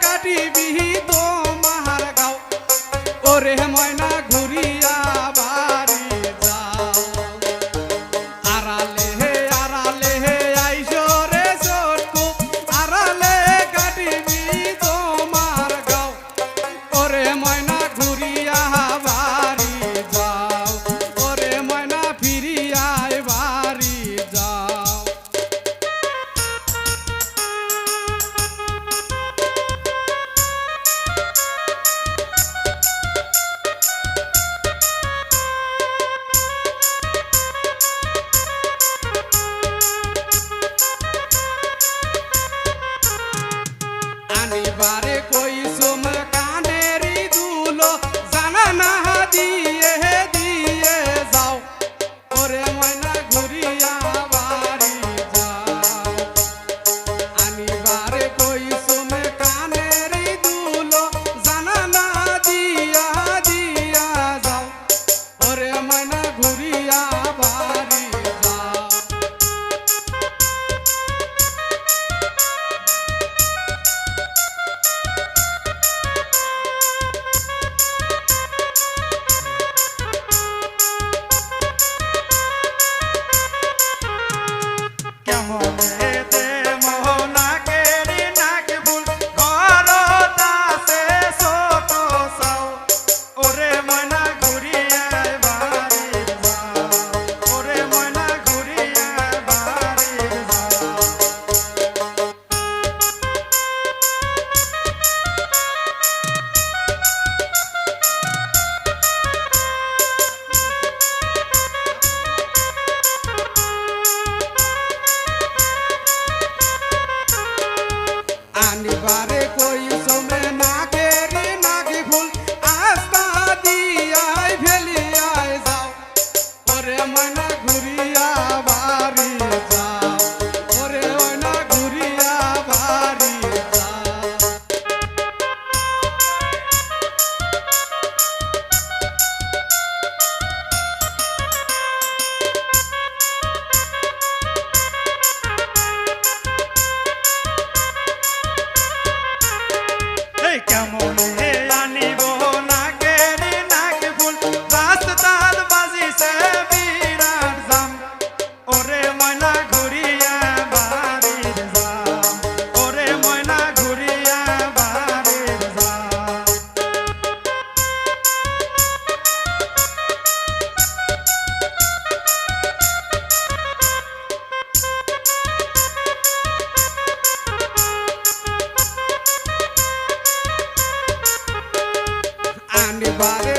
কাটিবি তোমার গাও ওরে ময়না ঘুরিয়া বাড়ি যাও আড়ালে আইসো রে চটকু আড়ালে কাটিবি তোমার গাও ওরে ময়না ঘুরিয়া বাড়ি যাও ওরে ময়না ফিরিয়া বাড়ি যাও আনিবারে কইসুম কানেরি দুলো জানা না দিয়ে দিয়ে যাও ওরে ময়না ঘুরিয়া বাড়ি যাও আনিবারে কইসুম কানেরি দুলো জানা না দিয়া দিয়া যাও ওরে ময়না ঘুরিয়া বাড়ি যাও আনিবারে কইসুমে নাগেরি নাগি ফুল আস্তা দিয়াই ফেলিয়াই যাও ওরে ময়না ঘুরিয়া বাড়ি যাও ওরে ময়না ঘুরিয়া বাড়ি যাও কেমনে আনিব নাগেরি নাগি ফুল রাস্তার বাজিছে বিরাট জাম ওরে ময়না ঘুরিয়া বাড়ির যাম ওরে ময়না ঘুরিয়া বাড়ির যাম আনিবারে